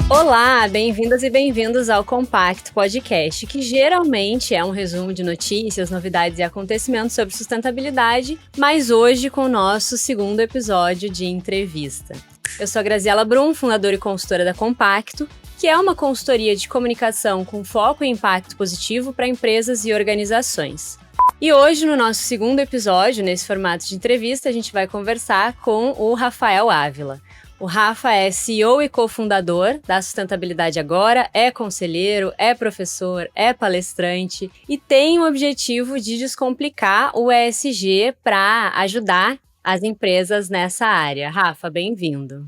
Olá, bem-vindas e bem-vindos ao Compacto Podcast, que geralmente é um resumo de notícias, novidades e acontecimentos sobre sustentabilidade, mas hoje com o nosso segundo episódio de entrevista. Eu sou a Graziela Brum, fundadora e consultora da Compacto, que é uma consultoria de comunicação com foco em impacto positivo para empresas e organizações. E hoje, no nosso segundo episódio, nesse formato de entrevista, a gente vai conversar com o Rafael Ávila. O Rafa é CEO e cofundador da Sustentabilidade Agora, é conselheiro, é professor, é palestrante e tem o objetivo de descomplicar o ESG para ajudar as empresas nessa área. Rafa, bem-vindo.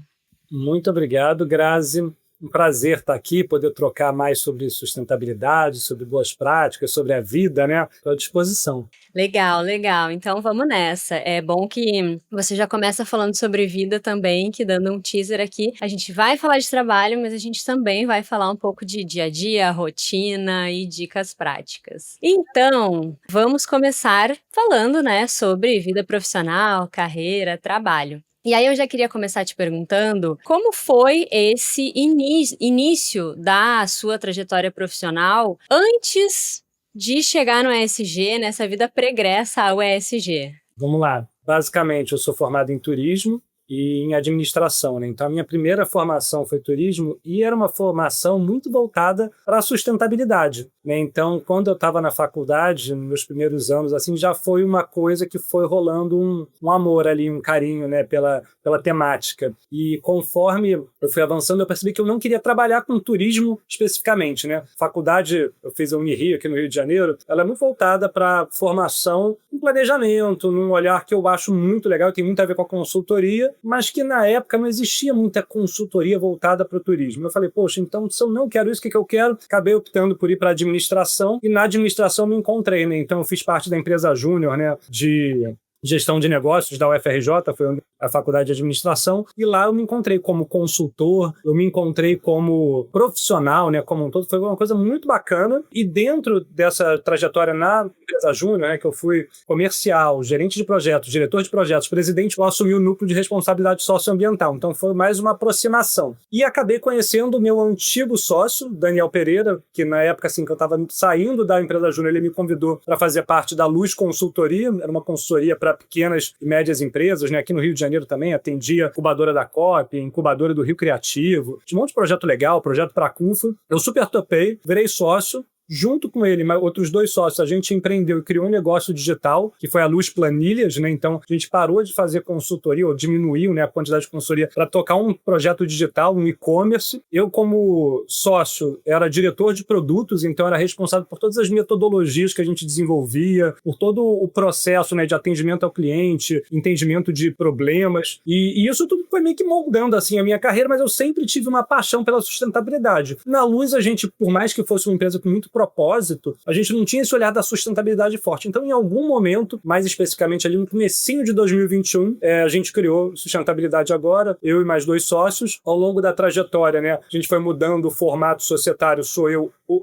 Muito obrigado, Grazi. Um prazer estar aqui, poder trocar mais sobre sustentabilidade, sobre boas práticas, sobre a vida, né? Estou à disposição. Legal, legal. Então vamos nessa. É bom que você já começa falando sobre vida também, que dando um teaser aqui, a gente vai falar de trabalho, mas a gente também vai falar um pouco de dia a dia, rotina e dicas práticas. Então, vamos começar falando, né, sobre vida profissional, carreira, trabalho. E aí eu já queria começar te perguntando como foi esse início da sua trajetória profissional antes de chegar no ESG, nessa vida pregressa ao ESG? Vamos lá. Basicamente, eu sou formado em turismo e em administração, né? Então, a minha primeira formação foi turismo e era uma formação muito voltada para a sustentabilidade, né? Então, quando eu estava na faculdade, nos meus primeiros anos, assim, já foi uma coisa que foi rolando um amor ali, um carinho, né, pela temática. E conforme eu fui avançando, eu percebi que eu não queria trabalhar com turismo especificamente, né? Faculdade, eu fiz a Unirio aqui no Rio de Janeiro, ela é muito voltada para formação em planejamento, num olhar que eu acho muito legal, tem muito a ver com a consultoria, mas que na época não existia muita consultoria voltada para o turismo. Eu falei, poxa, então se eu não quero isso, o que eu quero? Acabei optando por ir para a administração e na administração me encontrei, né? Então eu fiz parte da empresa Júnior, né, de gestão de negócios da UFRJ, foi a faculdade de administração, e lá eu me encontrei como consultor, eu me encontrei como profissional, né, como um todo, foi uma coisa muito bacana, e dentro dessa trajetória na empresa Júnior, né, que eu fui comercial, gerente de projetos, diretor de projetos, presidente, eu assumi o núcleo de responsabilidade socioambiental, então foi mais uma aproximação. E acabei conhecendo o meu antigo sócio, Daniel Pereira, que na época assim, que eu estava saindo da empresa Júnior, ele me convidou para fazer parte da Luz Consultoria, era uma consultoria para pequenas e médias empresas, né? Aqui no Rio de Janeiro também atendia incubadora da COP, incubadora do Rio Criativo, tinha um monte de projeto legal, projeto para a CUFA. Eu super topei, virei sócio. Junto com ele, mas outros dois sócios, a gente empreendeu e criou um negócio digital, que foi a Luz Planilhas, né? Então, a gente parou de fazer consultoria, ou diminuiu, né, a quantidade de consultoria, para tocar um projeto digital, um e-commerce. Eu, como sócio, era diretor de produtos, então era responsável por todas as metodologias que a gente desenvolvia, por todo o processo, né, de atendimento ao cliente, entendimento de problemas. E isso tudo foi meio que moldando assim, a minha carreira, mas eu sempre tive uma paixão pela sustentabilidade. Na Luz, a gente, por mais que fosse uma empresa com muito propósito, a gente não tinha esse olhar da sustentabilidade forte. Então, em algum momento, mais especificamente ali no comecinho de 2021, a gente criou Sustentabilidade Agora, eu e mais dois sócios. Ao longo da trajetória, né, a gente foi mudando o formato societário.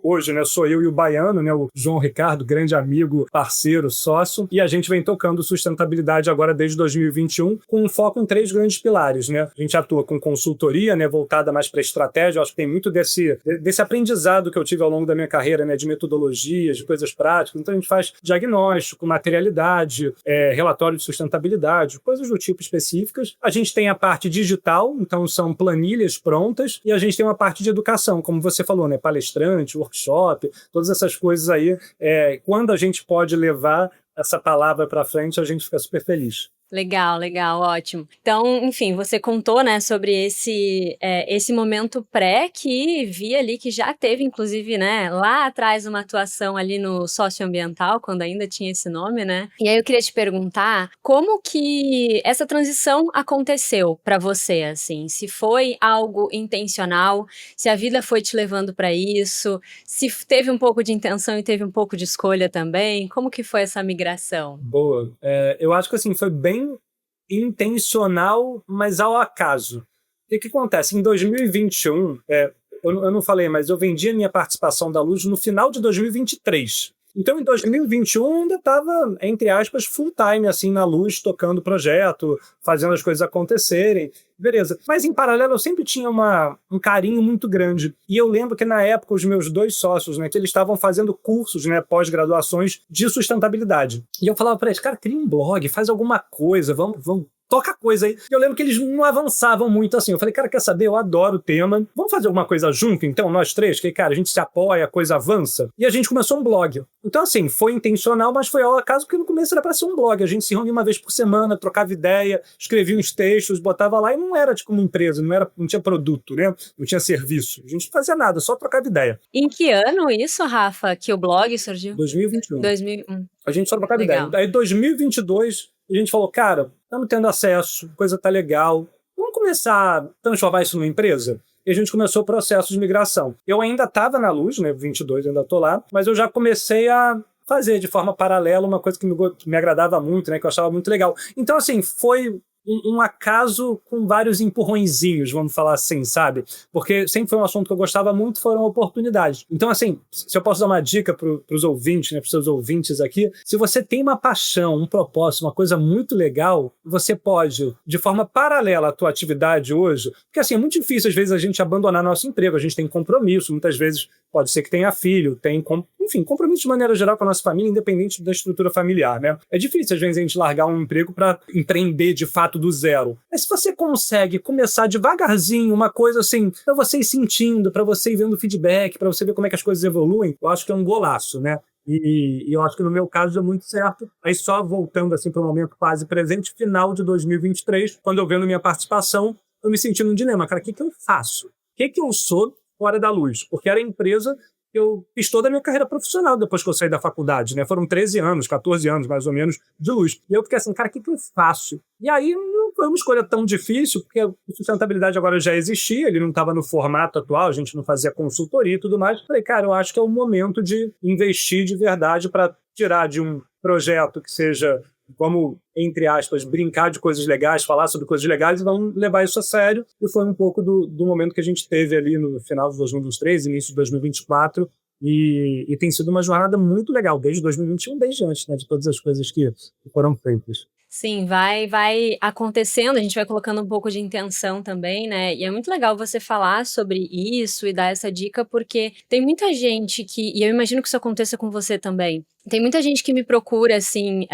Hoje, né, sou eu e o Baiano, né, o João Ricardo, grande amigo, parceiro, sócio, e a gente vem tocando Sustentabilidade Agora desde 2021, com um foco em 3 grandes pilares, né? A gente atua com consultoria, né, voltada mais para estratégia. Eu acho que tem muito desse aprendizado que eu tive ao longo da minha carreira, né, de metodologias, de coisas práticas. Então a gente faz diagnóstico, materialidade, relatório de sustentabilidade, coisas do tipo específicas. A gente tem a parte digital, então são planilhas prontas, e a gente tem uma parte de educação, como você falou, né, palestrante, workshop, todas essas coisas aí. Quando a gente pode levar essa palavra para frente, a gente fica super feliz. Legal, legal, ótimo. Então, enfim, você contou, né, sobre esse momento pré que vi ali que já teve, inclusive, né, lá atrás uma atuação ali no socioambiental, quando ainda tinha esse nome, né? E aí eu queria te perguntar como que essa transição aconteceu para você, assim, se foi algo intencional, se a vida foi te levando para isso, se teve um pouco de intenção e teve um pouco de escolha também, como que foi essa migração? Boa. Eu acho que assim, foi bem intencional, mas ao acaso. E o que acontece? Em 2021, eu não falei, mas eu vendi a minha participação da Luz no final de 2023. Então, em 2021, ainda estava, entre aspas, full time, assim, na Luz, tocando o projeto, fazendo as coisas acontecerem. Beleza. Mas, em paralelo, eu sempre tinha um carinho muito grande. E eu lembro que, na época, os meus 2 sócios, né, que eles estavam fazendo cursos, né, pós-graduações de sustentabilidade. E eu falava para eles, cara, cria um blog, faz alguma coisa, vamos toca coisa aí. Eu lembro que eles não avançavam muito assim. Eu falei, cara, quer saber? Eu adoro o tema. Vamos fazer alguma coisa junto, então, nós 3? Que, cara, a gente se apoia, a coisa avança. E a gente começou um blog. Então, assim, foi intencional, mas foi ao acaso, porque no começo era para ser um blog. A gente se reunia uma vez por semana, trocava ideia, escrevia uns textos, botava lá, e não era tipo uma empresa, não tinha produto, né? Não tinha serviço. A gente não fazia nada, só trocava ideia. Em que ano isso, Rafa, que o blog surgiu? 2021. 2001. A gente só trocava ideia. Aí, 2022, a gente falou, cara, estamos tendo acesso, coisa tá legal, vamos começar a transformar isso numa empresa? E a gente começou o processo de migração. Eu ainda estava na Luz, né, 22, ainda estou lá, mas eu já comecei a fazer de forma paralela uma coisa que me agradava muito, né, que eu achava muito legal. Então, assim, foi um acaso com vários empurrõezinhos, vamos falar assim, sabe? Porque sempre foi um assunto que eu gostava muito, foram oportunidades. Então, assim, se eu posso dar uma dica para os ouvintes, né, para os seus ouvintes aqui, se você tem uma paixão, um propósito, uma coisa muito legal, você pode, de forma paralela à tua atividade hoje, porque assim, é muito difícil às vezes a gente abandonar nosso emprego, a gente tem compromisso, muitas vezes pode ser que tenha filho, enfim, compromisso de maneira geral com a nossa família, independente da estrutura familiar, né? É difícil às vezes a gente largar um emprego para empreender de fato do zero. Mas se você consegue começar devagarzinho, uma coisa assim, para você ir sentindo, para você ir vendo feedback, para você ver como é que as coisas evoluem, eu acho que é um golaço, né? E eu acho que no meu caso deu muito certo. Aí só voltando assim para o momento quase presente, final de 2023, quando eu vendo minha participação, eu me senti num dilema, cara, o que eu faço? O que eu sou fora da Luz? Porque era a empresa que eu fiz toda a minha carreira profissional depois que eu saí da faculdade, né? Foram 13 anos, 14 anos, mais ou menos, de Luz. E eu fiquei assim, cara, o que eu faço? E aí não foi uma escolha tão difícil, porque a sustentabilidade agora já existia, ele não estava no formato atual, a gente não fazia consultoria e tudo mais. Falei, cara, eu acho que é o momento de investir de verdade para tirar de um projeto que seja, como, entre aspas, brincar de coisas legais, falar sobre coisas legais e vamos levar isso a sério. E foi um pouco do momento que a gente teve ali no final de 2023, início de 2024, e tem sido uma jornada muito legal, desde 2021, desde antes, né, de todas as coisas que foram feitas. Sim, vai acontecendo, a gente vai colocando um pouco de intenção também, né? E é muito legal você falar sobre isso e dar essa dica, porque tem muita gente e eu imagino que isso aconteça com você também. Tem muita gente que me procura, assim,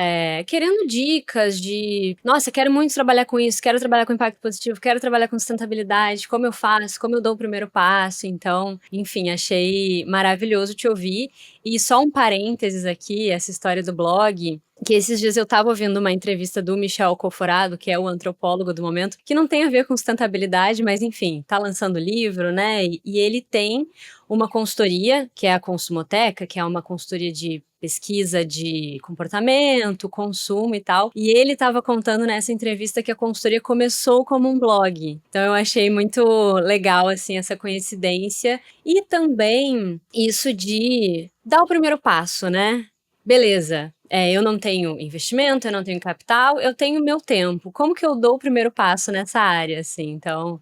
querendo dicas de, nossa, quero muito trabalhar com isso, quero trabalhar com impacto positivo, quero trabalhar com sustentabilidade, como eu faço, como eu dou o primeiro passo. Então, enfim, achei maravilhoso te ouvir. E só um parênteses aqui, essa história do blog, que esses dias eu estava ouvindo uma entrevista do Michel Coforado, que é o antropólogo do momento, que não tem a ver com sustentabilidade, mas enfim, tá lançando livro, né? E ele tem uma consultoria, que é a Consumoteca, que é uma consultoria de pesquisa de comportamento, consumo e tal. E ele estava contando nessa entrevista que a consultoria começou como um blog. Então eu achei muito legal, assim, essa coincidência. E também isso de dar o primeiro passo, né? Beleza, eu não tenho investimento, eu não tenho capital, eu tenho meu tempo. Como que eu dou o primeiro passo nessa área, assim? Então,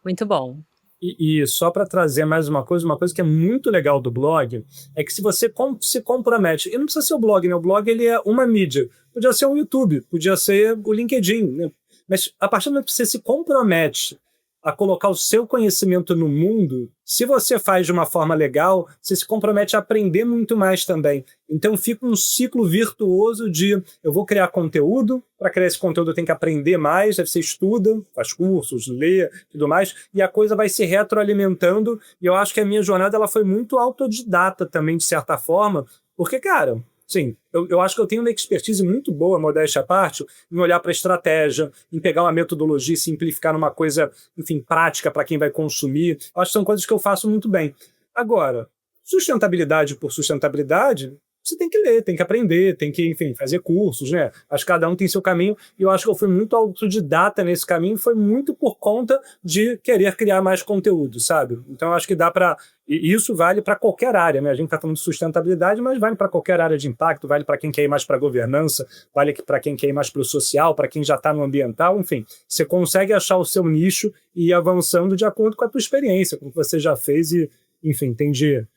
muito bom. E só para trazer mais uma coisa que é muito legal do blog, é que se você se compromete, e não precisa ser o blog, né? O blog ele é uma mídia. Podia ser um YouTube, podia ser o LinkedIn, né? Mas a partir do momento que você se compromete a colocar o seu conhecimento no mundo, se você faz de uma forma legal, você se compromete a aprender muito mais também. Então fica um ciclo virtuoso de eu vou criar conteúdo, para criar esse conteúdo eu tenho que aprender mais, aí você estuda, faz cursos, lê, tudo mais, e a coisa vai se retroalimentando, e eu acho que a minha jornada ela foi muito autodidata também, de certa forma, porque, cara, sim, eu acho que eu tenho uma expertise muito boa, modéstia à parte, em olhar para a estratégia, em pegar uma metodologia e simplificar numa coisa, enfim, prática para quem vai consumir. Eu acho que são coisas que eu faço muito bem. Agora, sustentabilidade por sustentabilidade, você tem que ler, tem que aprender, tem que, enfim, fazer cursos, né? Acho que cada um tem seu caminho, e eu acho que eu fui muito autodidata nesse caminho, foi muito por conta de querer criar mais conteúdo, sabe? Então, eu acho que dá para... E isso vale para qualquer área, né? A gente está falando de sustentabilidade, mas vale para qualquer área de impacto, vale para quem quer ir mais para a governança, vale para quem quer ir mais para o social, para quem já está no ambiental, enfim. Você consegue achar o seu nicho e ir avançando de acordo com a tua experiência, com o que você já fez e, enfim, tem de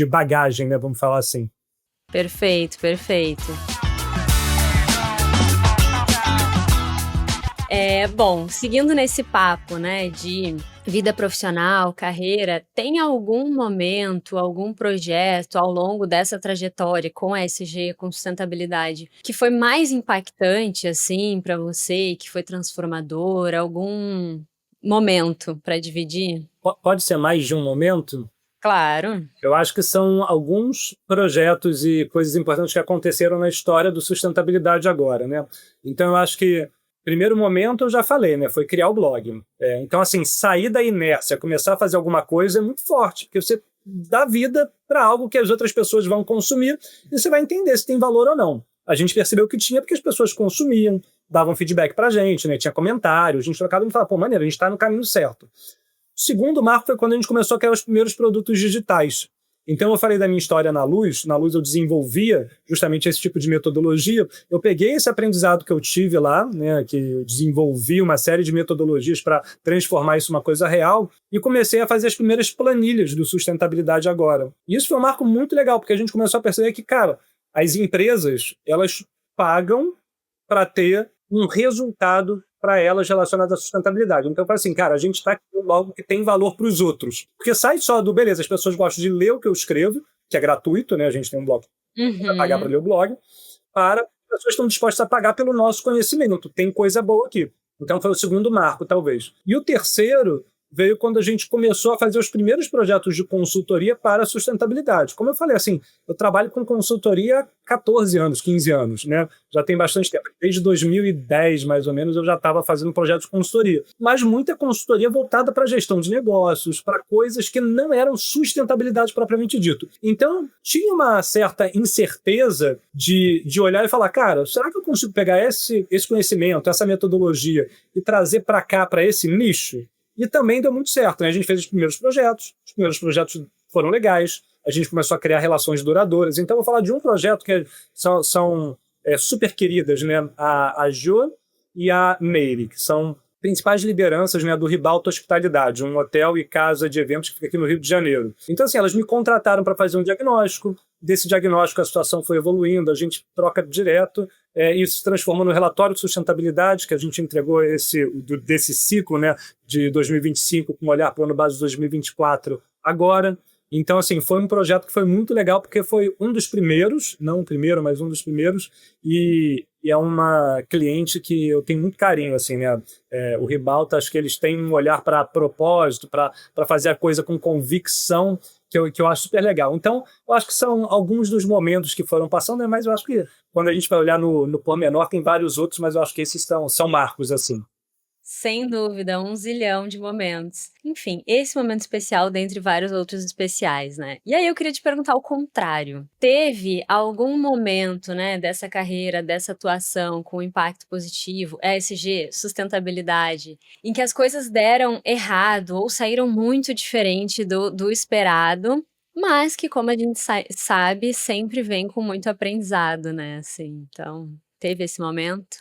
bagagem, né? Vamos falar assim. Perfeito, perfeito. Bom, seguindo nesse papo, né, de vida profissional, carreira, tem algum momento, algum projeto ao longo dessa trajetória com a ESG, com sustentabilidade, que foi mais impactante, assim, para você, que foi transformador? Algum momento para dividir? Pode ser mais de um momento? Claro. Eu acho que são alguns projetos e coisas importantes que aconteceram na história do sustentabilidade agora, né? Então, eu acho que primeiro momento eu já falei, né? Foi criar o blog. Então, assim, sair da inércia, começar a fazer alguma coisa é muito forte, porque você dá vida para algo que as outras pessoas vão consumir e você vai entender se tem valor ou não. A gente percebeu que tinha porque as pessoas consumiam, davam feedback pra gente, né? Tinha comentários, a gente trocava e falava, pô, maneiro, a gente tá no caminho certo. O segundo marco foi quando a gente começou a criar os primeiros produtos digitais. Então, eu falei da minha história na Luz eu desenvolvia justamente esse tipo de metodologia. Eu peguei esse aprendizado que eu tive lá, né, que eu desenvolvi uma série de metodologias para transformar isso em uma coisa real, e comecei a fazer as primeiras planilhas do Sustentabilidade Agora. E isso foi um marco muito legal, porque a gente começou a perceber que, cara, as empresas, elas pagam para ter um resultado para elas relacionado à sustentabilidade. Então, eu falo assim, cara, a gente está criando algo que tem valor para os outros. Porque sai só do, beleza, as pessoas gostam de ler o que eu escrevo, que é gratuito, né? A gente tem um blog para pagar para ler o blog, para as pessoas estão dispostas a pagar pelo nosso conhecimento. Tem coisa boa aqui. Então, foi o segundo marco, talvez. E o terceiro veio quando a gente começou a fazer os primeiros projetos de consultoria para a sustentabilidade. Como eu falei, assim, eu trabalho com consultoria há 14 anos, 15 anos, né? Já tem bastante tempo. Desde 2010, mais ou menos, eu já estava fazendo projetos de consultoria. Mas muita consultoria voltada para gestão de negócios, para coisas que não eram sustentabilidade propriamente dito. Então, tinha uma certa incerteza de olhar e falar, cara, será que eu consigo pegar esse conhecimento, essa metodologia e trazer para cá, para esse nicho? E também deu muito certo, né? A gente fez os primeiros projetos foram legais, a gente começou a criar relações duradouras. Então, eu vou falar de um projeto que são super queridas, né? A Jo e a Meire, que são principais lideranças, né, do Ribalta Hospitalidade, um hotel e casa de eventos que fica aqui no Rio de Janeiro. Então, assim, elas me contrataram para fazer um diagnóstico. Desse diagnóstico, a situação foi evoluindo, a gente troca direto. Isso se transformou no relatório de sustentabilidade, que a gente entregou desse ciclo, né, de 2025, com um olhar para o ano base de 2024 agora. Então, assim, foi um projeto que foi muito legal, porque foi um dos primeiros, não o primeiro, mas um dos primeiros, e é uma cliente que eu tenho muito carinho, assim, né? O Ribalta, acho que eles têm um olhar para propósito, para fazer a coisa com convicção, que eu acho super legal. Então, eu acho que são alguns dos momentos que foram passando, né? Mas eu acho que quando a gente vai olhar no pormenor, tem vários outros, mas eu acho que esses são marcos, assim. Sem dúvida, 1 zilhão de momentos. Enfim, esse momento especial dentre vários outros especiais, né? E aí eu queria te perguntar o contrário. Teve algum momento, né, dessa carreira, dessa atuação com impacto positivo, ESG, sustentabilidade, em que as coisas deram errado ou saíram muito diferente do esperado, mas que, como a gente sabe, sempre vem com muito aprendizado, né? Assim, então, teve esse momento?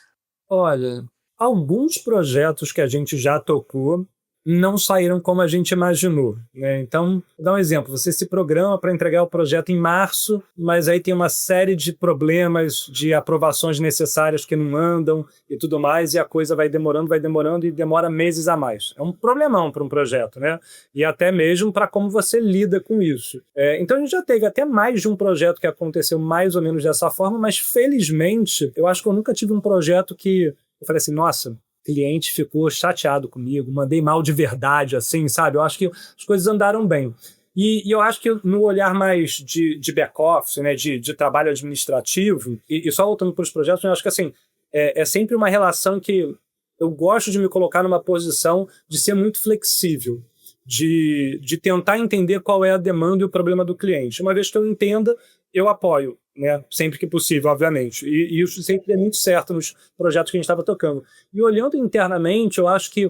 Olha, alguns projetos que a gente já tocou não saíram como a gente imaginou, né? Então, vou dar um exemplo. Você se programa para entregar o projeto em março, mas aí tem uma série de problemas, de aprovações necessárias que não andam e tudo mais, e a coisa vai demorando e demora meses a mais. É um problemão para um projeto, né? E até mesmo para como você lida com isso. Então, a gente já teve até mais de um projeto que aconteceu mais ou menos dessa forma, mas felizmente, eu acho que eu nunca tive um projeto que eu falei assim, nossa, o cliente ficou chateado comigo, mandei mal de verdade, assim, sabe? Eu acho que as coisas andaram bem. E eu acho que no olhar mais de back-office, né, de trabalho administrativo, e só voltando para os projetos, eu acho que assim, é sempre uma relação que eu gosto de me colocar numa posição de ser muito flexível, de tentar entender qual é a demanda e o problema do cliente. Uma vez que eu entenda, eu apoio, né? Sempre que possível, obviamente. E isso sempre é muito certo nos projetos que a gente estava tocando. E olhando internamente, eu acho que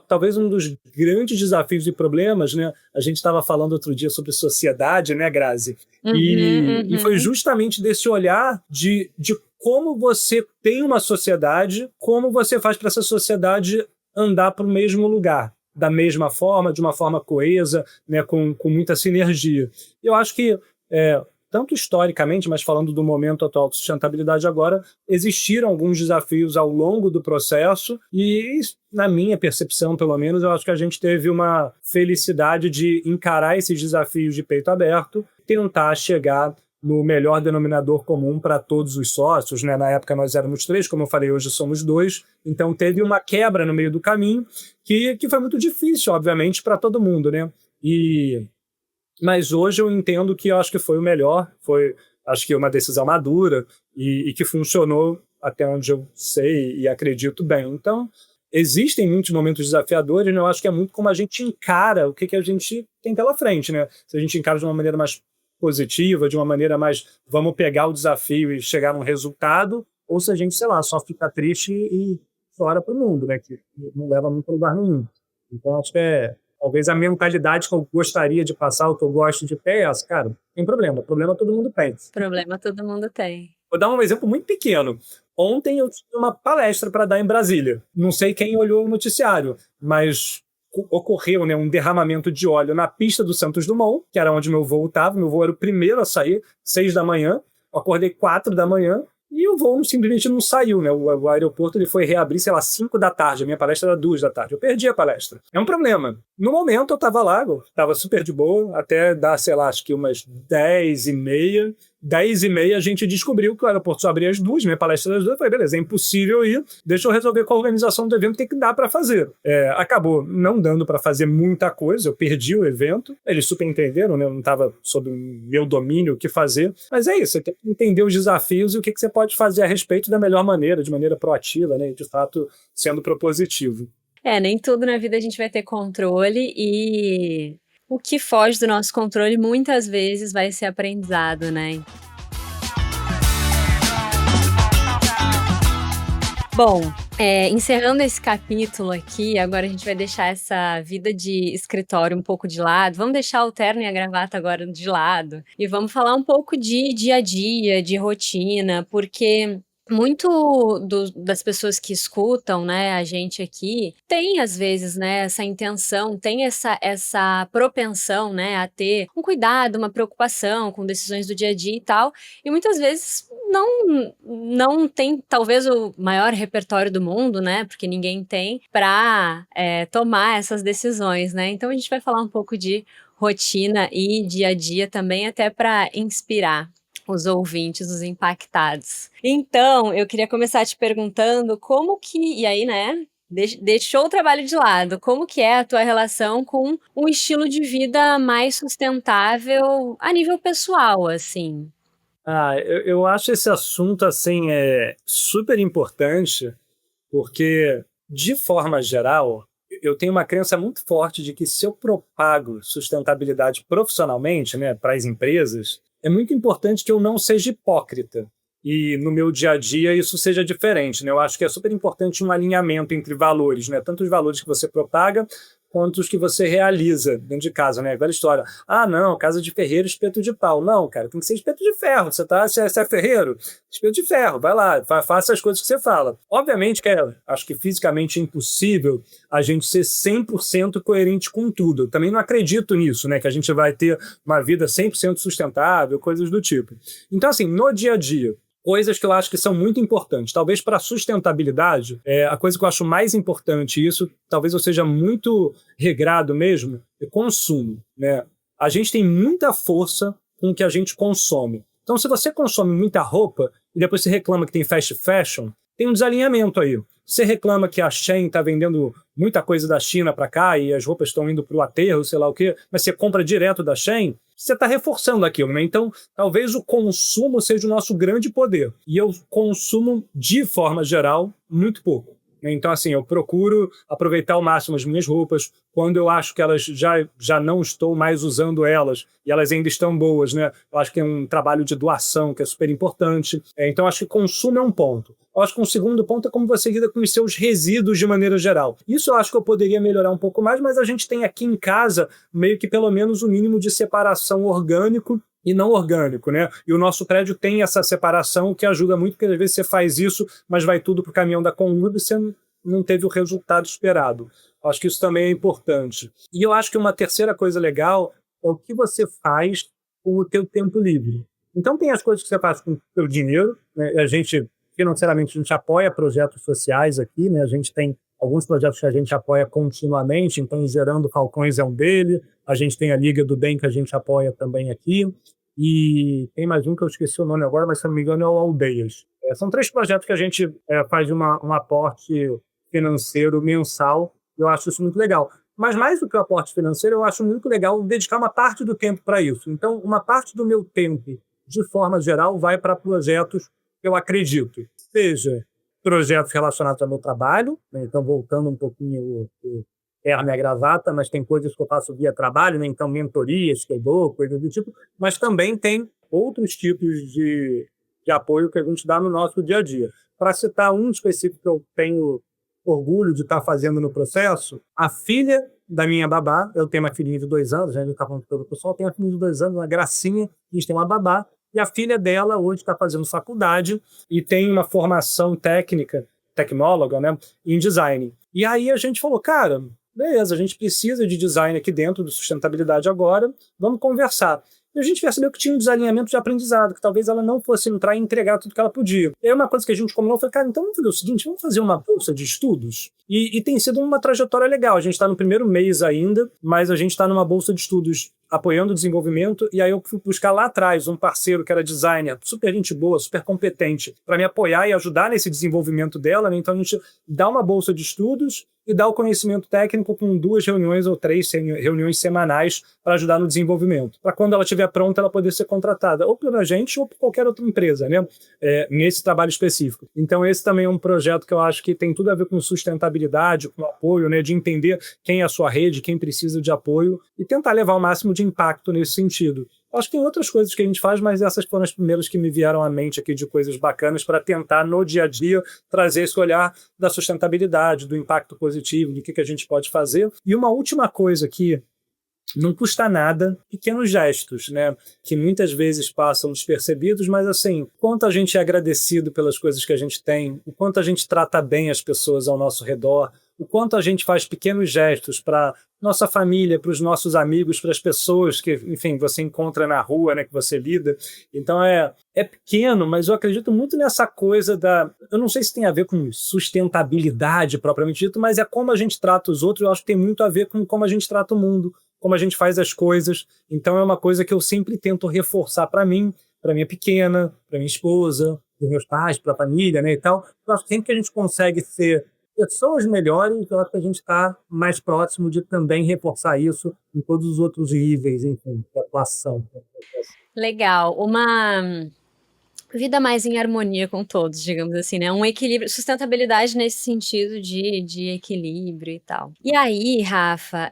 talvez um dos grandes desafios e problemas, né? A gente estava falando outro dia sobre sociedade, né, Grazi? E foi justamente desse olhar de como você tem uma sociedade, como você faz para essa sociedade andar para o mesmo lugar, da mesma forma, de uma forma coesa, né, com muita sinergia. Eu acho que tanto historicamente, mas falando do momento atual de sustentabilidade agora, existiram alguns desafios ao longo do processo e, na minha percepção, pelo menos, eu acho que a gente teve uma felicidade de encarar esses desafios de peito aberto, tentar chegar no melhor denominador comum para todos os sócios, né? Na época nós éramos 3, como eu falei, hoje somos 2, então teve uma quebra no meio do caminho que foi muito difícil, obviamente, para todo mundo, né? Mas hoje eu entendo que eu acho que foi o melhor, foi, acho que uma decisão madura e que funcionou até onde eu sei e acredito bem. Então, existem muitos momentos desafiadores, né? Eu acho que é muito como a gente encara o que a gente tem pela frente, né? Se a gente encara de uma maneira mais positiva, de uma maneira mais vamos pegar o desafio e chegar num resultado, ou se a gente, sei lá, só fica triste e chora pro mundo, né? Que não leva muito a lugar nenhum. Então, acho que talvez a mentalidade que eu gostaria de passar, o que eu gosto de ter é essa, cara, tem problema todo mundo tem. Problema todo mundo tem. Vou dar um exemplo muito pequeno. Ontem eu tive uma palestra para dar em Brasília. Não sei quem olhou o noticiário, mas ocorreu, né, um derramamento de óleo na pista do Santos Dumont, que era onde meu voo estava. Meu voo era o primeiro a sair, 6 da manhã. Eu acordei 4 da manhã e o voo simplesmente não saiu, né? O aeroporto ele foi reabrir, sei lá, 5 da tarde. A minha palestra era 2 da tarde. Eu perdi a palestra. É um problema. No momento eu estava lá, eu estava super de boa, até dar, sei lá, acho que umas 10h30. 10h30 a gente descobriu que o aeroporto só abria às 2, minha palestra às 2. Eu falei, beleza, é impossível ir, deixa eu resolver com a organização do evento o que dá para fazer. Acabou não dando para fazer muita coisa, eu perdi o evento, eles super entenderam, né? Eu não estava sob o meu domínio o que fazer, mas é isso, você tem que entender os desafios e o que você pode fazer a respeito da melhor maneira, de maneira proativa, né? De fato, sendo propositivo. Nem tudo na vida a gente vai ter controle e o que foge do nosso controle muitas vezes vai ser aprendizado, né? Bom, encerrando esse capítulo aqui, agora a gente vai deixar essa vida de escritório um pouco de lado, vamos deixar o terno e a gravata agora de lado e vamos falar um pouco de dia a dia, de rotina, porque muito das pessoas que escutam, né, a gente aqui, tem às vezes, né, essa intenção, tem essa propensão, né, a ter um cuidado, uma preocupação com decisões do dia a dia e tal, e muitas vezes não tem talvez o maior repertório do mundo, né, porque ninguém tem, para tomar essas decisões, né, então a gente vai falar um pouco de rotina e dia a dia também, até para inspirar os ouvintes, os impactados. Então, eu queria começar te perguntando como que, e aí, né, deixou o trabalho de lado, como que é a tua relação com um estilo de vida mais sustentável a nível pessoal, assim? Eu acho esse assunto, assim, super importante, porque, de forma geral, eu tenho uma crença muito forte de que se eu propago sustentabilidade profissionalmente, né, para as empresas, é muito importante que eu não seja hipócrita e no meu dia a dia isso seja diferente, né? Eu acho que é super importante um alinhamento entre valores, né? Tanto os valores que você propaga quanto os que você realiza dentro de casa, né? Velha história. Ah, não, casa de ferreiro, espeto de pau. Não, cara, tem que ser espeto de ferro. Você é ferreiro? Espeto de ferro, vai lá, faça as coisas que você fala. Obviamente que acho que fisicamente é impossível a gente ser 100% coerente com tudo. Eu também não acredito nisso, né? Que a gente vai ter uma vida 100% sustentável, coisas do tipo. Então, assim, no dia a dia, coisas que eu acho que são muito importantes. Talvez para a sustentabilidade, a coisa que eu acho mais importante, isso talvez eu seja muito regrado mesmo, é consumo, né? A gente tem muita força com o que a gente consome. Então, se você consome muita roupa e depois você reclama que tem fast fashion, tem um desalinhamento aí. Você reclama que a Shein está vendendo muita coisa da China para cá e as roupas estão indo para o aterro, sei lá o quê, mas você compra direto da Shein, você está reforçando aquilo, né? Então, talvez o consumo seja o nosso grande poder. E eu consumo, de forma geral, muito pouco. Então, assim, eu procuro aproveitar ao máximo as minhas roupas. Quando eu acho que elas já não estou mais usando elas e elas ainda estão boas, né? Eu acho que é um trabalho de doação que é super importante. Então, acho que consumo é um ponto. Eu acho que um segundo ponto é como você lida com os seus resíduos de maneira geral. Isso eu acho que eu poderia melhorar um pouco mais, mas a gente tem aqui em casa meio que pelo menos o mínimo de separação orgânico e não orgânico, né? E o nosso prédio tem essa separação que ajuda muito, porque às vezes você faz isso, mas vai tudo para o caminhão da Conlub e você não teve o resultado esperado. Acho que isso também é importante. E eu acho que uma terceira coisa legal é o que você faz com o teu tempo livre. Então tem as coisas que você faz com o seu dinheiro, né? A gente, financeiramente, a gente apoia projetos sociais aqui, né? A gente tem alguns projetos que a gente apoia continuamente, então Gerando Falcões é um dele, a gente tem a Liga do Bem que a gente apoia também aqui, e tem mais um que eu esqueci o nome agora, mas se não me engano é o Aldeias. São 3 projetos que a gente faz um aporte financeiro mensal, eu acho isso muito legal. Mas mais do que o aporte financeiro, eu acho muito legal dedicar uma parte do tempo para isso. Então, uma parte do meu tempo, de forma geral, vai para projetos que eu acredito. Seja projetos relacionados ao meu trabalho, né? Então, voltando um pouquinho o terno e a gravata, mas tem coisas que eu faço via trabalho, né? Então, mentorias que eu dou, coisas do tipo, mas também tem outros tipos de apoio que a gente dá no nosso dia a dia. Para citar um específico que eu tenho orgulho de estar fazendo no processo, a filha da minha babá, eu tenho uma filhinha de 2 anos, a gente está falando todo o pessoal, tem uma filhinha de 2 anos, uma gracinha, a gente tem uma babá, e a filha dela hoje está fazendo faculdade e tem uma formação técnica, tecnóloga, né, em design. E aí a gente falou, cara, beleza, a gente precisa de design aqui dentro do sustentabilidade agora, vamos conversar. E a gente percebeu que tinha um desalinhamento de aprendizado, que talvez ela não fosse entrar e entregar tudo que ela podia. E aí uma coisa que a gente combinou foi, cara, então vamos fazer o seguinte, vamos fazer uma bolsa de estudos? E tem sido uma trajetória legal. A gente está no primeiro mês ainda, mas a gente está numa bolsa de estudos apoiando o desenvolvimento, e aí eu fui buscar lá atrás um parceiro que era designer, super gente boa, super competente, para me apoiar e ajudar nesse desenvolvimento dela, né? Então a gente dá uma bolsa de estudos e dá o conhecimento técnico com 2 reuniões ou 3 reuniões semanais para ajudar no desenvolvimento. Para quando ela estiver pronta, ela poder ser contratada ou pela gente ou por qualquer outra empresa, né? Nesse trabalho específico. Então esse também é um projeto que eu acho que tem tudo a ver com sustentabilidade, com apoio, né? De entender quem é a sua rede, quem precisa de apoio e tentar levar o máximo de impacto nesse sentido. Acho que tem outras coisas que a gente faz, mas essas foram as primeiras que me vieram à mente aqui de coisas bacanas para tentar, no dia a dia, trazer esse olhar da sustentabilidade, do impacto positivo, do que a gente pode fazer. E uma última coisa aqui, não custa nada, pequenos gestos, né? Que muitas vezes passam despercebidos, mas assim, o quanto a gente é agradecido pelas coisas que a gente tem, o quanto a gente trata bem as pessoas ao nosso redor, o quanto a gente faz pequenos gestos para nossa família, para os nossos amigos, para as pessoas que, enfim, você encontra na rua, né, que você lida. Então é pequeno, mas eu acredito muito nessa coisa eu não sei se tem a ver com sustentabilidade propriamente dito, mas é como a gente trata os outros, eu acho que tem muito a ver com como a gente trata o mundo, como a gente faz as coisas. Então é uma coisa que eu sempre tento reforçar para mim, para minha pequena, para minha esposa, para meus pais, para a família, né, e tal. Eu acho que sempre que a gente consegue ser pessoas melhores, eu acho que a gente está mais próximo de também reforçar isso em todos os outros níveis, enfim, de atuação. Legal. Uma vida mais em harmonia com todos, digamos assim, né? Um equilíbrio, sustentabilidade nesse sentido de equilíbrio e tal. E aí, Rafa,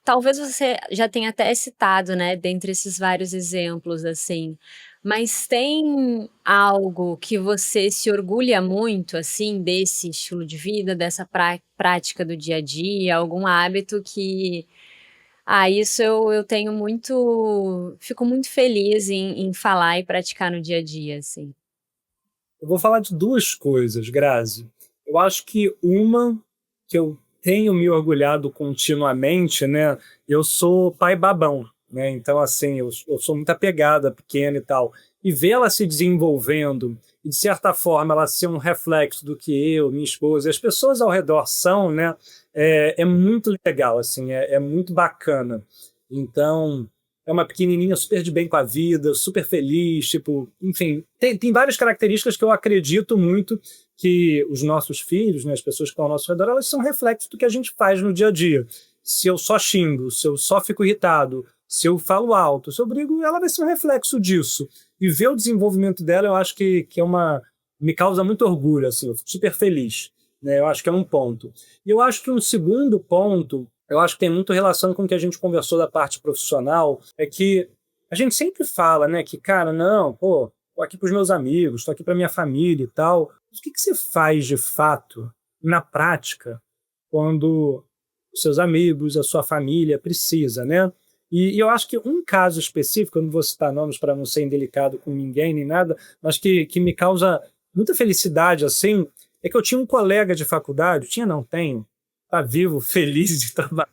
talvez você já tenha até citado, né, dentre esses vários exemplos, assim, mas tem algo que você se orgulha muito, assim, desse estilo de vida, dessa prática do dia a dia, algum hábito que, isso eu tenho fico muito feliz em falar e praticar no dia a dia, assim. Eu vou falar de 2 coisas, Grazi. Eu acho que uma que eu tenho me orgulhado continuamente, né? Eu sou pai babão, né? Então, assim, eu sou muito apegado à pequena e tal. E ver ela se desenvolvendo e, de certa forma, ela ser um reflexo do que eu, minha esposa e as pessoas ao redor são, né? É muito legal, assim, é muito bacana. Então, é uma pequenininha super de bem com a vida, super feliz, tipo, enfim, tem várias características que eu acredito muito que os nossos filhos, né, as pessoas que estão ao nosso redor, elas são reflexos do que a gente faz no dia a dia. Se eu só xingo, se eu só fico irritado, se eu falo alto, se eu brigo, ela vai ser um reflexo disso. E ver o desenvolvimento dela, eu acho que me causa muito orgulho, assim, eu fico super feliz, né? Eu acho que é um ponto. E eu acho que um segundo ponto, eu acho que tem muito relação com o que a gente conversou da parte profissional, é que a gente sempre fala, né, que, cara, não, pô, tô aqui pros meus amigos, tô aqui pra minha família e tal. Mas o que você faz, de fato, na prática, quando os seus amigos, a sua família precisa, né? E eu acho que um caso específico, eu não vou citar nomes para não ser indelicado com ninguém nem nada, mas que me causa muita felicidade, assim, é que eu tinha um colega de faculdade, tenho, tá vivo, feliz de trabalhar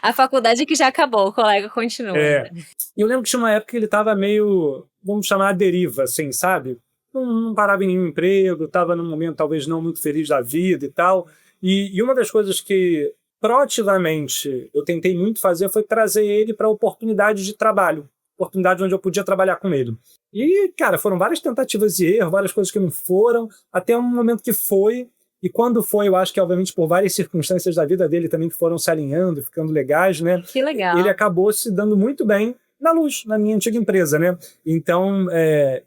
A faculdade que já acabou, o colega continua. É. E eu lembro que tinha uma época que ele estava meio, vamos chamar, à deriva, assim, sabe? Não parava em nenhum emprego, estava num momento talvez não muito feliz da vida e tal. E uma das coisas que proativamente eu tentei muito fazer foi trazer ele para oportunidades de trabalho, oportunidade onde eu podia trabalhar com ele. E, cara, foram várias tentativas de erro, várias coisas que não foram, até um momento que foi. E quando foi, eu acho que, obviamente, por várias circunstâncias da vida dele também que foram se alinhando, ficando legais, né? Que legal. Ele acabou se dando muito bem na Luz, na minha antiga empresa, né? Então,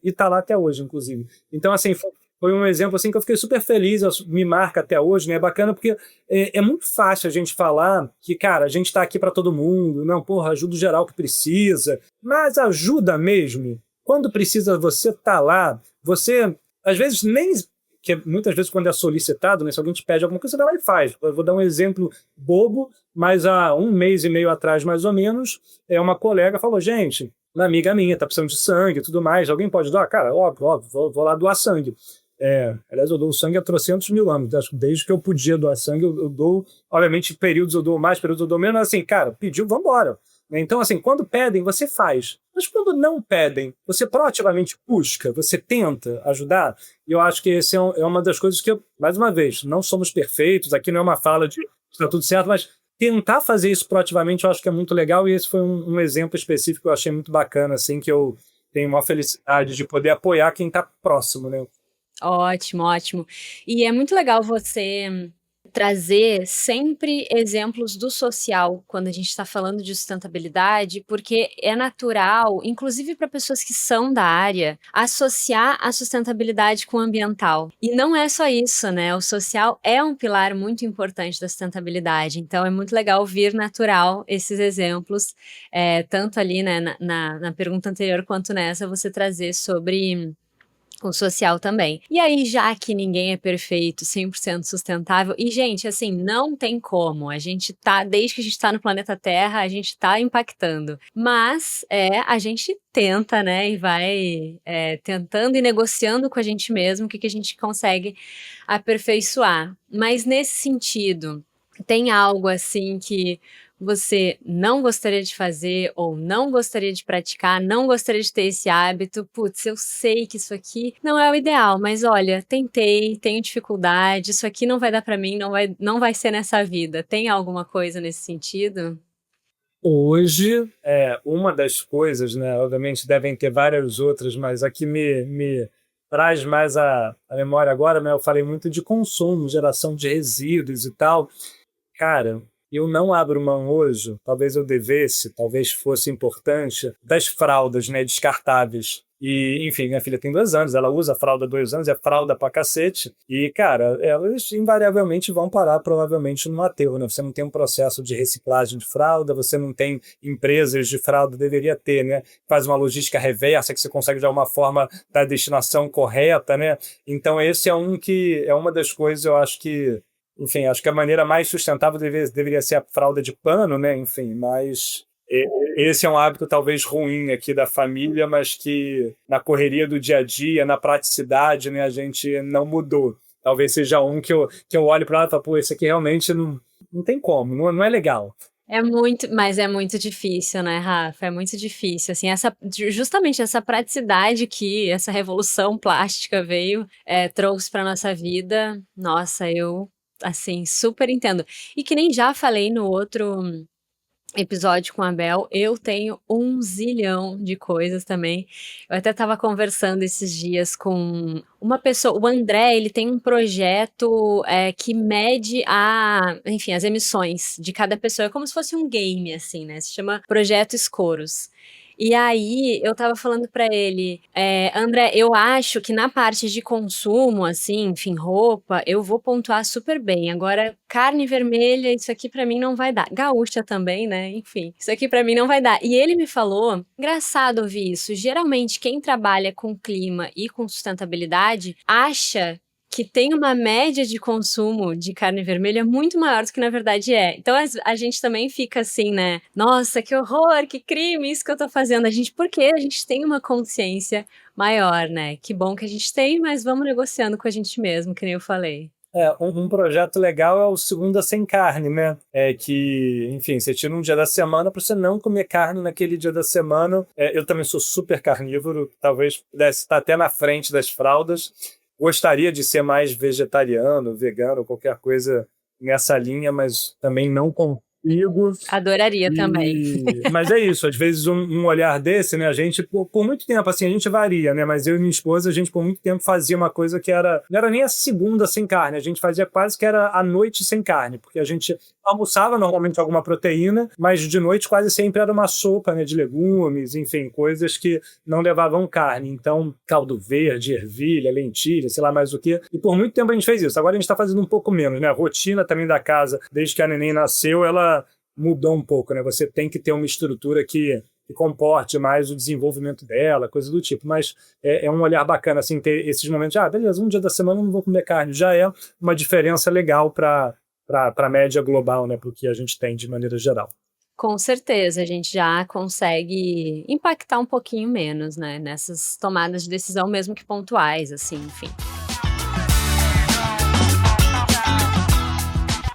e tá lá até hoje, inclusive. Então, assim, foi um exemplo assim que eu fiquei super feliz, me marca até hoje, né? É bacana porque é muito fácil a gente falar que, cara, a gente tá aqui para todo mundo, não, porra, ajuda o geral que precisa, mas ajuda mesmo. Quando precisa, você tá lá, você, às vezes, nem... que muitas vezes quando é solicitado, né, se alguém te pede alguma coisa, você vai lá e faz. Eu vou dar um exemplo bobo, mas há 1 mês e meio atrás, mais ou menos, uma colega falou, gente, uma amiga minha está precisando de sangue e tudo mais, alguém pode doar? Cara, óbvio, vou lá doar sangue. Aliás, eu dou sangue há trocentos mil anos, desde que eu podia doar sangue, eu dou, obviamente, períodos eu dou mais, períodos eu dou menos, assim, cara, pediu, vamos embora. Então, assim, quando pedem, você faz. Mas quando não pedem, você proativamente busca, você tenta ajudar. E eu acho que esse é uma das coisas que, mais uma vez, não somos perfeitos, aqui não é uma fala de está tudo certo, mas tentar fazer isso proativamente eu acho que é muito legal, e esse foi um exemplo específico que eu achei muito bacana, assim, que eu tenho uma felicidade de poder apoiar quem está próximo, né? Ótimo, ótimo. E é muito legal você trazer sempre exemplos do social quando a gente está falando de sustentabilidade, porque é natural, inclusive para pessoas que são da área, associar a sustentabilidade com o ambiental. E não é só isso, né? O social é um pilar muito importante da sustentabilidade. Então é muito legal vir natural esses exemplos, tanto ali, né, na pergunta anterior quanto nessa, você trazer sobre o social também. E aí, já que ninguém é perfeito, 100% sustentável, e gente, assim, não tem como, a gente tá, desde que a gente tá no planeta Terra, a gente tá impactando, mas a gente tenta, né, e vai tentando e negociando com a gente mesmo o que a gente consegue aperfeiçoar. Mas nesse sentido, tem algo assim que você não gostaria de fazer ou não gostaria de praticar, não gostaria de ter esse hábito? Putz, eu sei que isso aqui não é o ideal, mas olha, tentei, tenho dificuldade, isso aqui não vai dar para mim, não vai ser nessa vida. Tem alguma coisa nesse sentido? Hoje, uma das coisas, né, obviamente devem ter várias outras, mas aqui me traz mais a memória agora, né, eu falei muito de consumo, geração de resíduos e tal. Cara, eu não abro mão hoje, talvez eu devesse, talvez fosse importante, das fraldas, né, descartáveis. E, enfim, minha filha tem 2 anos, ela usa fralda há 2 anos, é fralda pra cacete. E, cara, elas invariavelmente vão parar provavelmente no aterro, né? Você não tem um processo de reciclagem de fralda, você não tem empresas de fralda, deveria ter, né? Faz uma logística reversa que você consegue de alguma forma dar a destinação correta, né? Então, esse é uma das coisas, eu acho que, enfim, acho que a maneira mais sustentável deveria ser a fralda de pano, né? Enfim, mas esse é um hábito talvez ruim aqui da família, mas que na correria do dia a dia, na praticidade, né, a gente não mudou. Talvez seja um que eu olho para lá e falo, pô, esse aqui realmente não tem como, não é legal. Mas é muito difícil, né, Rafa? É muito difícil, assim, justamente essa praticidade que essa revolução plástica trouxe para nossa vida. Nossa, eu, assim, super entendo. E que nem já falei no outro episódio com a Bel, eu tenho 1 zilhão de coisas também. Eu até estava conversando esses dias com uma pessoa, o André, ele tem um projeto que mede enfim, as emissões de cada pessoa, é como se fosse um game, assim, né? Se chama Projeto Escoros. E aí, eu tava falando pra ele, André, eu acho que na parte de consumo, assim, enfim, roupa, eu vou pontuar super bem. Agora, carne vermelha, isso aqui pra mim não vai dar. Gaúcha também, né? Enfim, isso aqui pra mim não vai dar. E ele me falou, engraçado ouvir isso, geralmente quem trabalha com clima e com sustentabilidade acha que tem uma média de consumo de carne vermelha muito maior do que na verdade é. Então a gente também fica assim, né? Nossa, que horror, que crime isso que eu tô fazendo. Porque a gente tem uma consciência maior, né? Que bom que a gente tem, mas vamos negociando com a gente mesmo, que nem eu falei. Um projeto legal é o Segunda Sem Carne, né? É que, enfim, você tira um dia da semana para você não comer carne naquele dia da semana. Eu também sou super carnívoro, talvez pudesse estar até na frente das fraldas. Gostaria de ser mais vegetariano, vegano, qualquer coisa nessa linha, mas também não consigo. Adoraria também. Mas é isso, às vezes um olhar desse, né? A gente, por muito tempo, assim, a gente varia, né? Mas eu e minha esposa, a gente por muito tempo fazia uma coisa que era, não era nem a segunda sem carne, a gente fazia quase que era a noite sem carne, porque a gente almoçava normalmente alguma proteína, mas de noite quase sempre era uma sopa, né? De legumes, enfim, coisas que não levavam carne. Então, caldo verde, ervilha, lentilha, sei lá mais o quê. E por muito tempo a gente fez isso. Agora a gente está fazendo um pouco menos, né? A rotina também da casa, desde que a neném nasceu, ela mudou um pouco, né? Você tem que ter uma estrutura que comporte mais o desenvolvimento dela, coisa do tipo. Mas é um olhar bacana, assim, ter esses momentos de, beleza, um dia da semana eu não vou comer carne. Já é uma diferença legal para a média global, né? Para o que a gente tem de maneira geral. Com certeza, a gente já consegue impactar um pouquinho menos, né? Nessas tomadas de decisão, mesmo que pontuais, assim, enfim.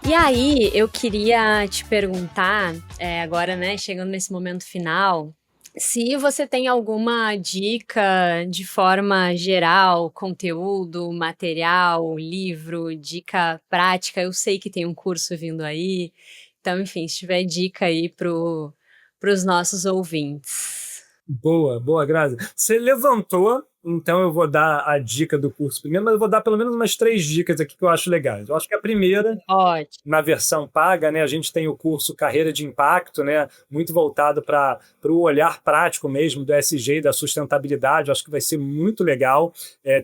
E aí, eu queria te perguntar, agora, né, chegando nesse momento final, se você tem alguma dica de forma geral, conteúdo, material, livro, dica prática. Eu sei que tem um curso vindo aí, então, enfim, se tiver dica aí para os nossos ouvintes. Boa, Grazi. Você levantou, então eu vou dar a dica do curso primeiro, mas eu vou dar pelo menos umas 3 dicas aqui que eu acho legais. Eu acho que a primeira, ótimo, na versão paga, né, a gente tem o curso Carreira de Impacto, né, muito voltado para o olhar prático mesmo do ESG e da sustentabilidade. Eu acho que vai ser muito legal.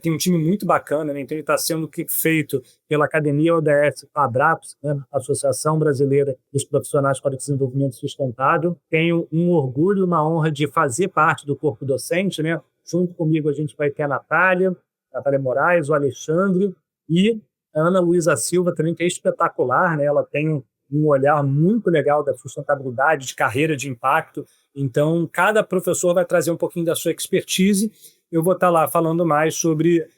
Tem um time muito bacana, né, então ele está sendo feito pela Academia ODS, a ABRAPS, né, Associação Brasileira dos Profissionais para o Desenvolvimento Sustentável. Tenho um orgulho, uma honra de fazer parte do corpo docente, né? Junto comigo a gente vai ter a Natália Moraes, o Alexandre e a Ana Luísa Silva também, que é espetacular, né? Ela tem um olhar muito legal da sustentabilidade, de carreira de impacto. Então, cada professor vai trazer um pouquinho da sua expertise. Eu vou estar lá falando mais sobre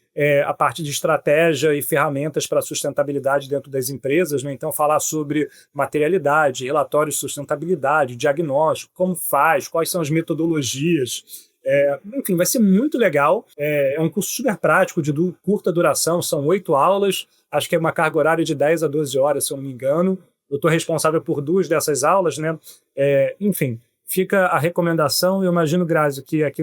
a parte de estratégia e ferramentas para a sustentabilidade dentro das empresas, né? Então, falar sobre materialidade, relatórios de sustentabilidade, diagnóstico, como faz, quais são as metodologias. Enfim, vai ser muito legal. É um curso super prático, de curta duração, são 8 aulas, acho que é uma carga horária de 10 a 12 horas, se eu não me engano. Eu estou responsável por 2 dessas aulas, né? Enfim, fica a recomendação. Eu imagino, Grazi, que aqui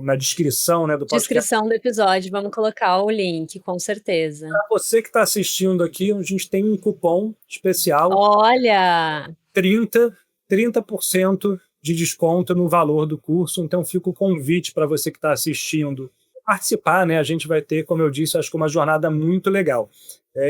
na descrição, né, do podcast. Descrição do episódio, vamos colocar o link, com certeza. Para você que está assistindo aqui, a gente tem um cupom especial. Olha! 30% de desconto no valor do curso. Então, fica o convite para você que está assistindo participar, né? A gente vai ter, como eu disse, acho que uma jornada muito legal.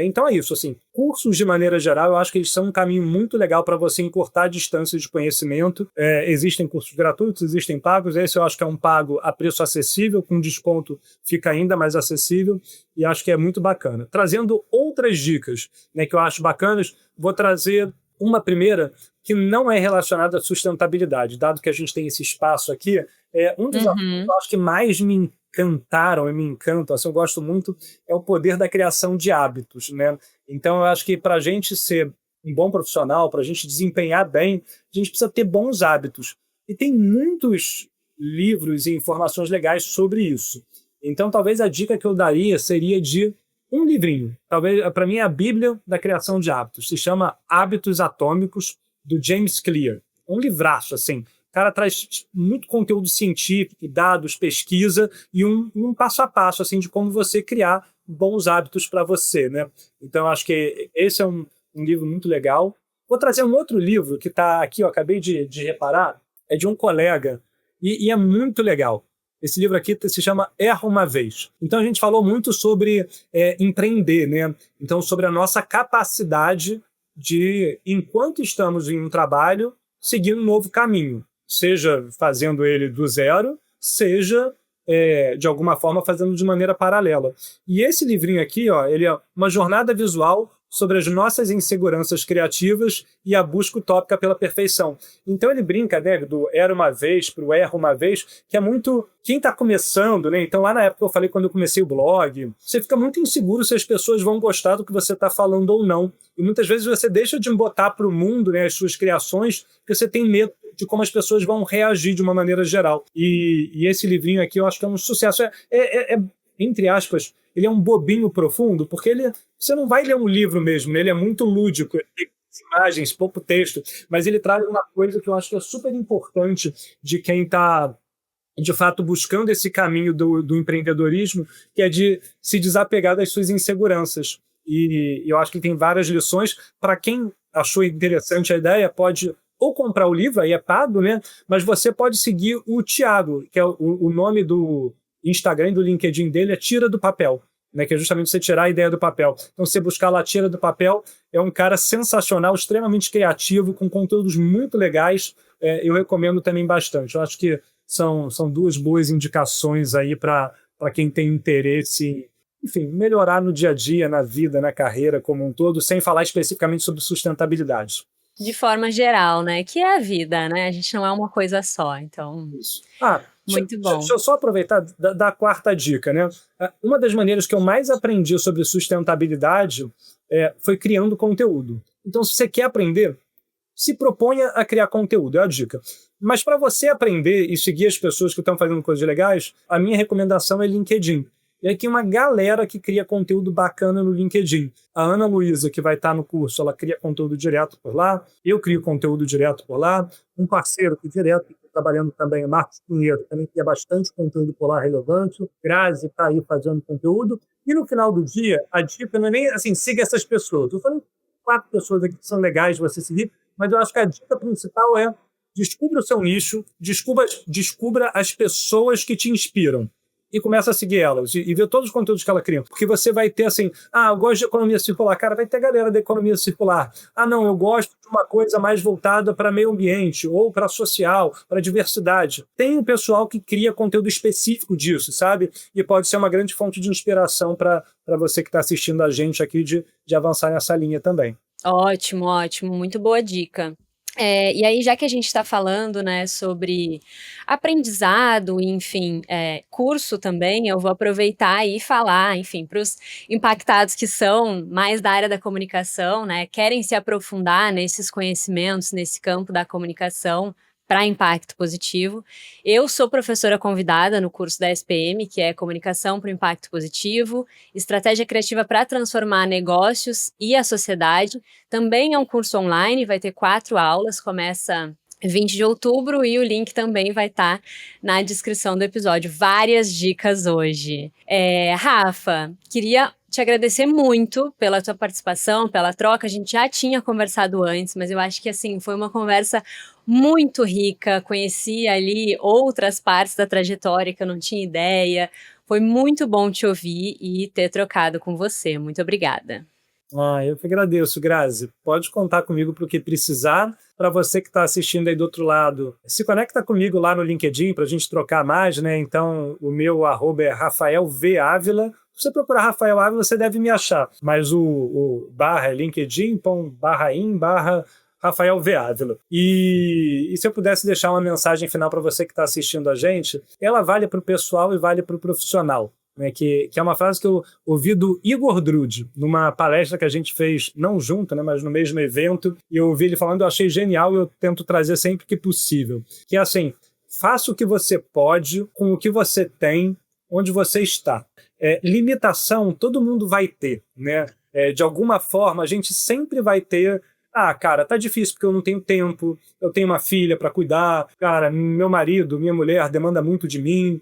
Então é isso, assim, cursos de maneira geral, eu acho que eles são um caminho muito legal para você encurtar distâncias de conhecimento. Existem cursos gratuitos, existem pagos, esse eu acho que é um pago a preço acessível, com desconto fica ainda mais acessível, e acho que é muito bacana. Trazendo outras dicas, né, que eu acho bacanas, vou trazer uma primeira que não é relacionada à sustentabilidade, dado que a gente tem esse espaço aqui. Um dos assuntos que eu acho que mais me encantaram e me encantam, assim, eu gosto muito, é o poder da criação de hábitos, né? Então, eu acho que para a gente ser um bom profissional, para a gente desempenhar bem, a gente precisa ter bons hábitos. E tem muitos livros e informações legais sobre isso. Então, talvez a dica que eu daria seria de um livrinho. Talvez, para mim, é a Bíblia da Criação de Hábitos. Se chama Hábitos Atômicos, do James Clear. Um livraço, assim. O cara traz muito conteúdo científico, dados, pesquisa e um passo a passo assim, de como você criar bons hábitos para você, né? Então, acho que esse é um livro muito legal. Vou trazer um outro livro que está aqui, eu acabei de reparar, é de um colega e é muito legal. Esse livro aqui se chama Erra Uma Vez. Então, a gente falou muito sobre empreender, né? Então, sobre a nossa capacidade de, enquanto estamos em um trabalho, seguir um novo caminho. Seja fazendo ele do zero, seja, de alguma forma, fazendo de maneira paralela. E esse livrinho aqui, ó, ele é uma jornada visual sobre as nossas inseguranças criativas e a busca utópica pela perfeição. Então ele brinca, né, do era uma vez para o erro uma vez, que é muito quem está começando, né? Então lá na época eu falei quando eu comecei o blog, você fica muito inseguro se as pessoas vão gostar do que você está falando ou não. E muitas vezes você deixa de botar para o mundo, né, as suas criações, porque você tem medo de como as pessoas vão reagir de uma maneira geral. E esse livrinho aqui eu acho que é um sucesso. Entre aspas, ele é um bobinho profundo, porque você não vai ler um livro mesmo, né? Ele é muito lúdico, ele tem imagens, pouco texto, mas ele traz uma coisa que eu acho que é super importante de quem está, de fato, buscando esse caminho do empreendedorismo, que é de se desapegar das suas inseguranças. E eu acho que tem várias lições. Para quem achou interessante a ideia, pode ou comprar o livro, aí é pago, né? Mas você pode seguir o Thiago, que é o nome do Instagram e do LinkedIn dele é Tira do Papel, né? Que é justamente você tirar a ideia do papel. Então, você buscar lá Tira do Papel, é um cara sensacional, extremamente criativo, com conteúdos muito legais. Eu recomendo também bastante. Eu acho que são duas boas indicações aí para quem tem interesse em, enfim, melhorar no dia a dia, na vida, na carreira como um todo, sem falar especificamente sobre sustentabilidade. De forma geral, né? Que é a vida, né? A gente não é uma coisa só, então... Isso. Muito bom. Deixa eu só aproveitar da quarta dica, né? Uma das maneiras que eu mais aprendi sobre sustentabilidade foi criando conteúdo. Então, se você quer aprender, se proponha a criar conteúdo, é a dica. Mas para você aprender e seguir as pessoas que estão fazendo coisas legais, a minha recomendação é LinkedIn. E aqui uma galera que cria conteúdo bacana no LinkedIn. A Ana Luísa, que vai estar no curso, ela cria conteúdo direto por lá. Eu crio conteúdo direto por lá. Um parceiro que direto está trabalhando também, Marcos Pinheiro, também cria bastante conteúdo por lá relevante. Grazi está aí fazendo conteúdo. E no final do dia, a dica não é nem assim, siga essas pessoas. Eu falei 4 pessoas aqui que são legais de você seguir, mas eu acho que a dica principal é descubra o seu nicho, descubra as pessoas que te inspiram. E começa a seguir elas e ver todos os conteúdos que ela cria. Porque você vai ter assim, eu gosto de economia circular. Cara, vai ter galera da economia circular. Não, eu gosto de uma coisa mais voltada para meio ambiente ou para social, para diversidade. Tem um pessoal que cria conteúdo específico disso, sabe? E pode ser uma grande fonte de inspiração para você que está assistindo a gente aqui de avançar nessa linha também. Ótimo, ótimo. Muito boa dica. E aí, já que a gente está falando, né, sobre aprendizado, enfim, curso também, eu vou aproveitar e falar, enfim, para os impactados que são mais da área da comunicação, né, querem se aprofundar nesses conhecimentos, nesse campo da comunicação, para impacto positivo. Eu sou professora convidada no curso da SPM, que é Comunicação para o Impacto Positivo, Estratégia Criativa para Transformar Negócios e a Sociedade. Também é um curso online, vai ter 4 aulas, começa 20 de outubro e o link também vai estar na descrição do episódio. Várias dicas hoje. Rafa, queria te agradecer muito pela tua participação, pela troca. A gente já tinha conversado antes, mas eu acho que assim foi uma conversa muito rica. Conheci ali outras partes da trajetória que eu não tinha ideia. Foi muito bom te ouvir e ter trocado com você. Muito obrigada. Eu que agradeço, Grazi. Pode contar comigo para o que precisar. Para você que está assistindo aí do outro lado, se conecta comigo lá no LinkedIn para a gente trocar mais, né? Então, o meu @ é Rafael V. Ávila. Se você procurar Rafael Ávila, você deve me achar. Mas o barra é linkedin.com/Rafael V. Ávila. E se eu pudesse deixar uma mensagem final para você que está assistindo a gente, ela vale para o pessoal e vale para o profissional. Né, que é uma frase que eu ouvi do Igor Drude, numa palestra que a gente fez, não junto, né, mas no mesmo evento, e eu ouvi ele falando, eu achei genial e eu tento trazer sempre que possível. Que é assim, faça o que você pode com o que você tem, onde você está. Limitação todo mundo vai ter, né? De alguma forma, a gente sempre vai ter cara, tá difícil porque eu não tenho tempo, eu tenho uma filha para cuidar, cara, meu marido, minha mulher demanda muito de mim,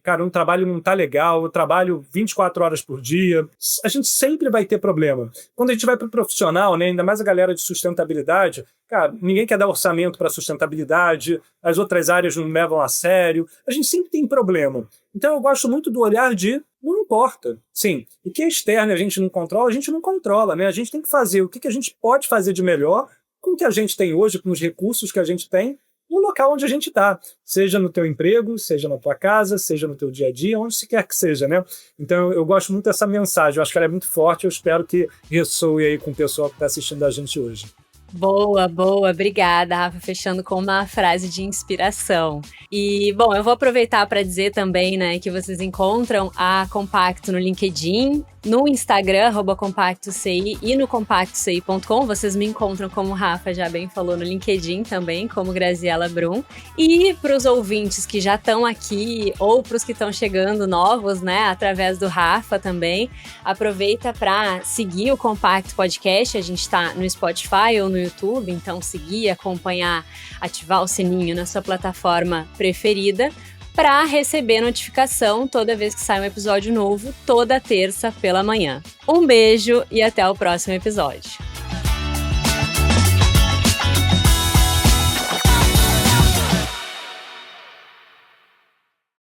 cara, um trabalho não tá legal, eu trabalho 24 horas por dia. A gente sempre vai ter problema. Quando a gente vai pro profissional, né, ainda mais a galera de sustentabilidade, cara, ninguém quer dar orçamento para sustentabilidade, as outras áreas não levam a sério, a gente sempre tem problema. Então eu gosto muito do olhar de não importa. Sim, o que é externo e a gente não controla, né? A gente tem que fazer o que a gente pode fazer de melhor com o que a gente tem hoje, com os recursos que a gente tem, no local onde a gente está, seja no teu emprego, seja na tua casa, seja no teu dia a dia, onde se quer que seja, né? Então eu gosto muito dessa mensagem, eu acho que ela é muito forte, eu espero que ressoe aí com o pessoal que está assistindo a gente hoje. Boa, boa. Obrigada, Rafa. Fechando com uma frase de inspiração. E, bom, eu vou aproveitar para dizer também, né, que vocês encontram a Compacto no LinkedIn, no Instagram, @CompactoCI e no compactoci.com. Vocês me encontram, como o Rafa já bem falou, no LinkedIn também, como Graziela Brum. E para os ouvintes que já estão aqui ou para os que estão chegando novos, né, através do Rafa também, aproveita para seguir o Compacto Podcast. A gente está no Spotify ou no YouTube, então seguir, acompanhar, ativar o sininho na sua plataforma preferida para receber notificação toda vez que sai um episódio novo, toda terça pela manhã. Um beijo e até o próximo episódio.